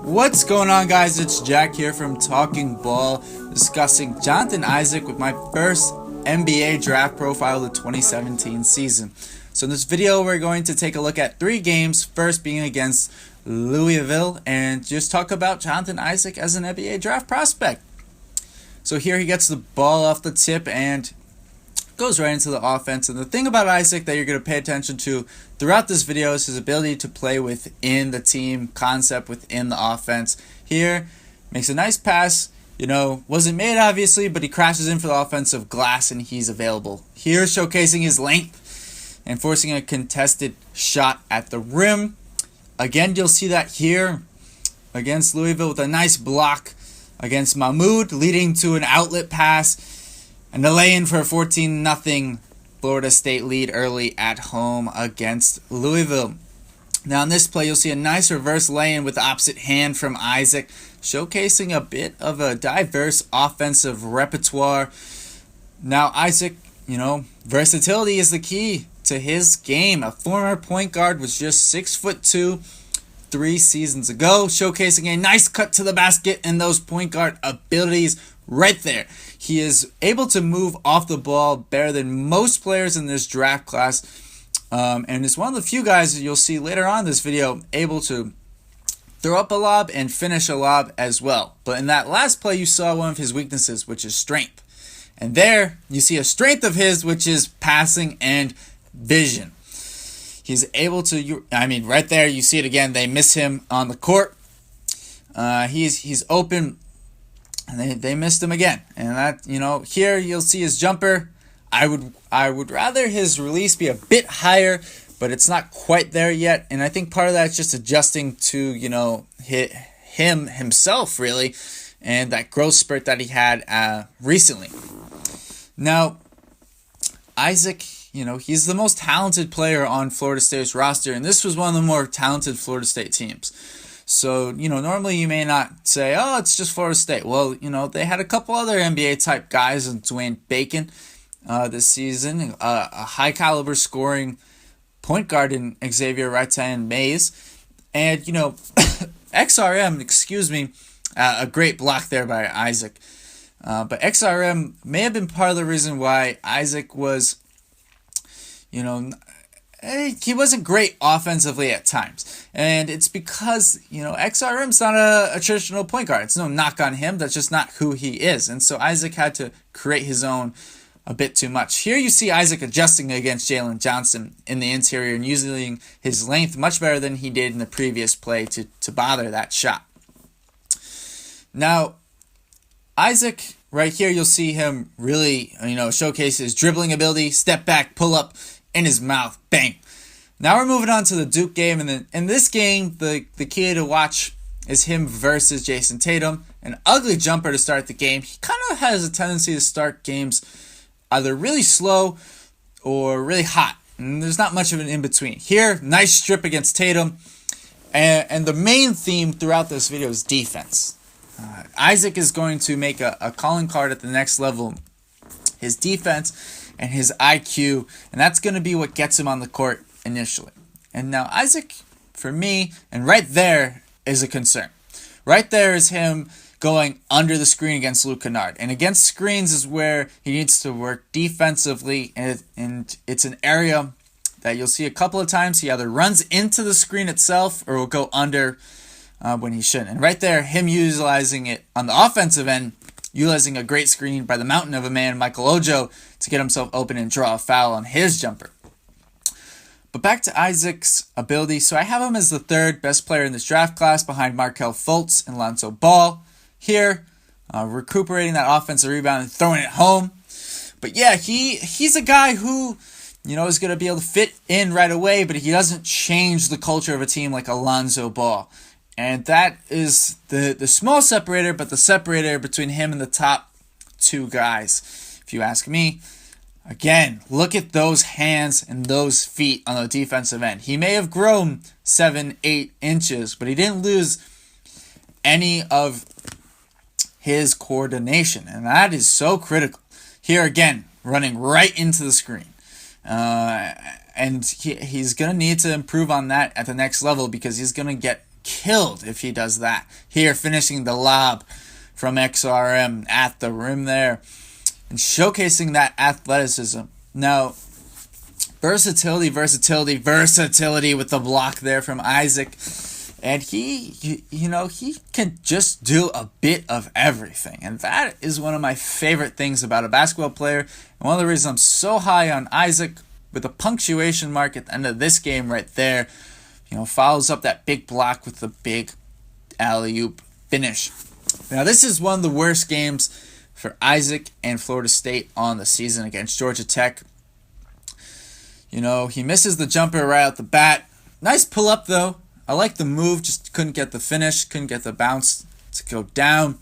What's going on, guys? It's Jack here from Talking Ball, discussing Jonathan Isaac with my first NBA draft profile of the 2017 season. So in this video, we're going to take a look at 3 games, first being against Louisville, and just talk about Jonathan Isaac as an NBA draft prospect. So here he gets the ball off the tip and goes right into the offense. And the thing about Isaac that you're going to pay attention to throughout this video is his ability to play within the team concept, within the offense. Here, makes a nice pass. Wasn't made obviously, but he crashes in for the offensive glass and he's available. Here, showcasing his length and forcing a contested shot at the rim. Again, you'll see that here against Louisville with a nice block against Mahmoud, leading to an outlet pass and a lay-in for a 14-0 Florida State lead early at home against Louisville. Now in this play, you'll see a nice reverse lay-in with the opposite hand from Isaac, showcasing a bit of a diverse offensive repertoire. Now Isaac, versatility is the key to his game. A former point guard, was just 6'2", 3 seasons ago, showcasing a nice cut to the basket and those point guard abilities right there. He is able to move off the ball better than most players in this draft class, and is one of the few guys that you'll see later on in this video able to throw up a lob and finish a lob as well. But in that last play, you saw one of his weaknesses, which is strength. And there, you see a strength of his, which is passing and vision. He's able to, right there, you see it again. They miss him on the court. He's open, and they missed him again. And that, here you'll see his jumper. I would rather his release be a bit higher, but it's not quite there yet. And I think part of that is just adjusting to, himself, really, and that growth spurt that he had recently. Now, Isaac, he's the most talented player on Florida State's roster, and this was one of the more talented Florida State teams. So, normally you may not say, oh, it's just Florida State. Well, they had a couple other NBA-type guys, and Dwayne Bacon this season, a high-caliber scoring point guard in Xavier Rattan-Mays, and, XRM, a great block there by Isaac. But XRM may have been part of the reason why Isaac was, he wasn't great offensively at times. And it's because, XRM's not a traditional point guard. It's no knock on him. That's just not who he is. And so Isaac had to create his own a bit too much. Here you see Isaac adjusting against Jalen Johnson in the interior and using his length much better than he did in the previous play to bother that shot. Now, Isaac, right here, you'll see him really, showcase his dribbling ability, step back, pull up, in his mouth, bang. Now we're moving on to the Duke game, and then in this game, the key to watch is him versus Jason Tatum. An ugly jumper to start the game. He kind of has a tendency to start games either really slow or really hot, and there's not much of an in-between. Here, nice strip against Tatum, and the main theme throughout this video is defense. Isaac is going to make a calling card at the next level. His defense and his IQ, and that's going to be what gets him on the court initially. And now Isaac, for me, and right there is a concern. Right there is him going under the screen against Luke Kennard. And against screens is where he needs to work defensively, and it's an area that you'll see a couple of times. He either runs into the screen itself or will go under when he shouldn't. And right there, him utilizing it on the offensive end, utilizing a great screen by the mountain of a man, Michael Ojo, to get himself open and draw a foul on his jumper. But back to Isaac's ability. So I have him as the 3rd best player in this draft class behind Markelle Fultz and Lonzo Ball. Here, recuperating that offensive rebound and throwing it home. But yeah, he's a guy who, is going to be able to fit in right away, but he doesn't change the culture of a team like Lonzo Ball. And that is the small separator, but the separator between him and the top 2 guys, if you ask me. Again, look at those hands and those feet on the defensive end. He may have grown 7-8 inches, but he didn't lose any of his coordination, and that is so critical. Here again, running right into the screen. And he's going to need to improve on that at the next level because he's going to get killed if he does that. Here, finishing the lob from XRM at the rim there and showcasing that athleticism. Now, versatility with the block there from Isaac. And he can just do a bit of everything. And that is one of my favorite things about a basketball player. And one of the reasons I'm so high on Isaac, with a punctuation mark at the end of this game right there, follows up that big block with the big alley-oop finish. Now, this is one of the worst games for Isaac and Florida State on the season against Georgia Tech. He misses the jumper right out the bat. Nice pull-up, though. I like the move, just couldn't get the finish, couldn't get the bounce to go down.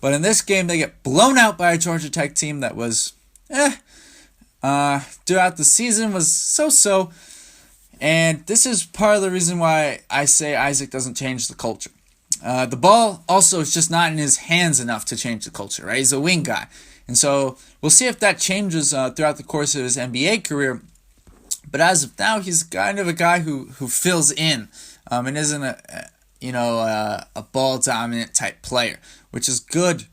But in this game, they get blown out by a Georgia Tech team that was, throughout the season was so-so. And this is part of the reason why I say Isaac doesn't change the culture. The ball also is just not in his hands enough to change the culture, right? He's a wing guy. And so we'll see if that changes throughout the course of his NBA career. But as of now, he's kind of a guy who fills in. And isn't a ball dominant type player, which is good,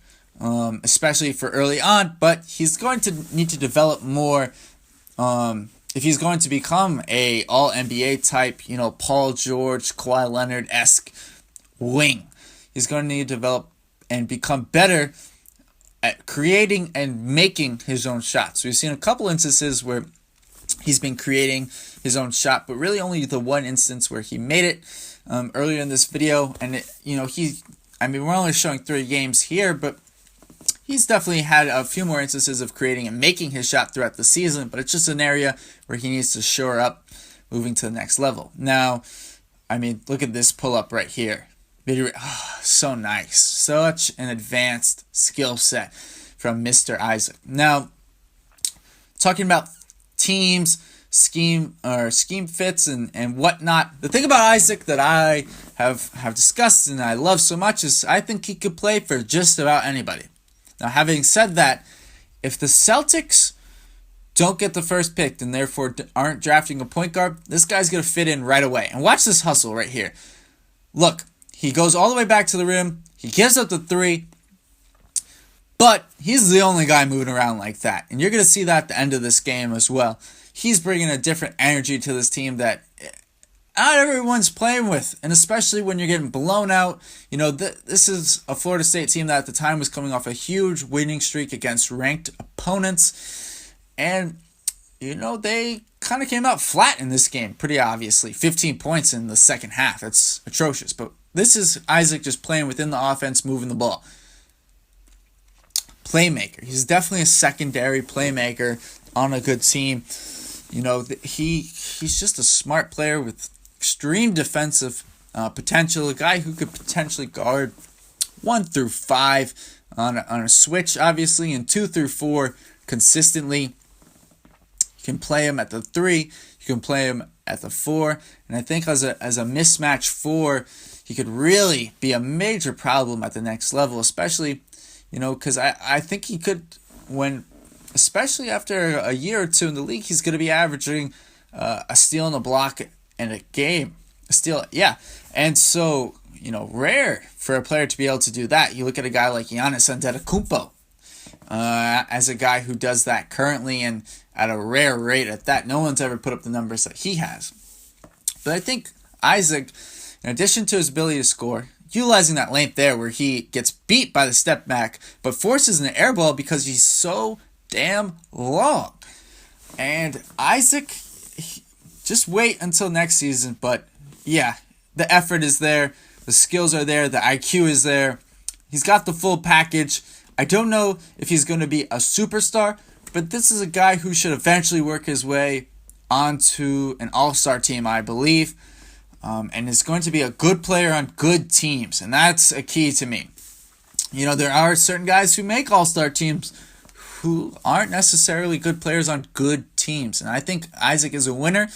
especially for early on. But he's going to need to develop more if he's going to become a all NBA type, Paul George, Kawhi Leonard-esque wing. He's going to need to develop and become better at creating and making his own shots. We've seen a couple instances where he's been creating his own shot, but really only the one instance where he made it earlier in this video. And we're only showing 3 games here, but he's definitely had a few more instances of creating and making his shot throughout the season. But it's just an area where he needs to shore up, moving to the next level. Now, look at this pull up right here. So nice, such an advanced skill set from Mr. Isaac. Now, talking about teams, scheme fits and whatnot. The thing about Isaac that I have discussed and I love so much is I think he could play for just about anybody. Now, having said that, if the Celtics don't get the first pick and therefore aren't drafting a point guard, this guy's going to fit in right away. And watch this hustle right here. Look, he goes all the way back to the rim. He gives up the 3. But he's the only guy moving around like that. And you're going to see that at the end of this game as well. He's bringing a different energy to this team that not everyone's playing with. And especially when you're getting blown out. This is a Florida State team that at the time was coming off a huge winning streak against ranked opponents. And, they kind of came out flat in this game, pretty obviously. 15 points in the second half. It's atrocious. But this is Isaac just playing within the offense, moving the ball. Playmaker. He's definitely a secondary playmaker on a good team. He's just a smart player with extreme defensive potential. A guy who could potentially guard 1 through 5 on a switch, obviously, and 2 through 4 consistently. You can play him at the 3. You can play him at the 4. And I think as a mismatch 4, he could really be a major problem at the next level, especially because I think he could, especially after a year or 2 in the league, he's going to be averaging a steal and a block in a game. A steal, yeah. And so, rare for a player to be able to do that. You look at a guy like Giannis Antetokounmpo as a guy who does that currently and at a rare rate at that. No one's ever put up the numbers that he has. But I think Isaac, in addition to his ability to score, utilizing that length there where he gets beat by the step back, but forces an air ball because he's so damn long. And Isaac, just wait until next season. But yeah, the effort is there. The skills are there. The IQ is there. He's got the full package. I don't know if he's going to be a superstar, but this is a guy who should eventually work his way onto an all-star team, I believe. And is going to be a good player on good teams. And that's a key to me. There are certain guys who make all-star teams who aren't necessarily good players on good teams. And I think Isaac is a winner.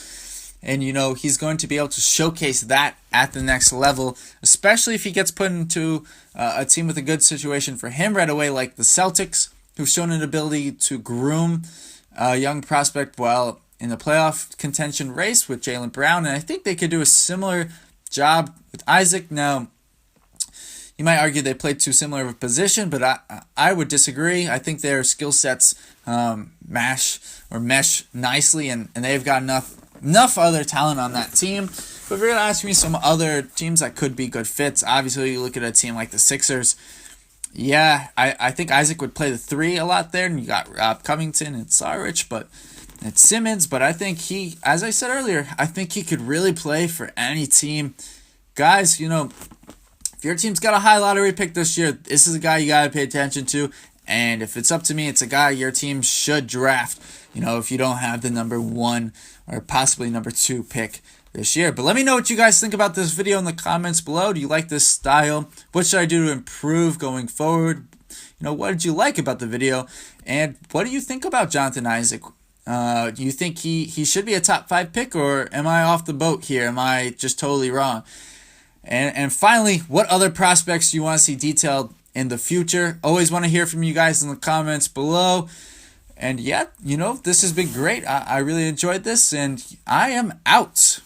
And, he's going to be able to showcase that at the next level, especially if he gets put into a team with a good situation for him right away, like the Celtics, who've shown an ability to groom a young prospect while in the playoff contention race with Jaylen Brown. And I think they could do a similar job with Isaac. Now, you might argue they played too similar of a position, but I would disagree. I think their skill sets mesh nicely, and they've got enough other talent on that team. But if you're going to ask me some other teams that could be good fits, obviously you look at a team like the Sixers. Yeah, I think Isaac would play the 3 a lot there, and you got Rob Covington and Saric, but it's Simmons. But I think he, as I said earlier, I think he could really play for any team. Guys, if your team's got a high lottery pick this year, this is a guy you got to pay attention to. And if it's up to me, it's a guy your team should draft, if you don't have the number 1 or possibly number 2 pick this year. But let me know what you guys think about this video in the comments below. Do you like this style? What should I do to improve going forward? What did you like about the video? And what do you think about Jonathan Isaac? Do you think he should be a top 5 pick, or am I off the boat here? Am I just totally wrong? And finally, what other prospects do you want to see detailed in the future? Always want to hear from you guys in the comments below. And yeah, this has been great. I really enjoyed this, and I am out.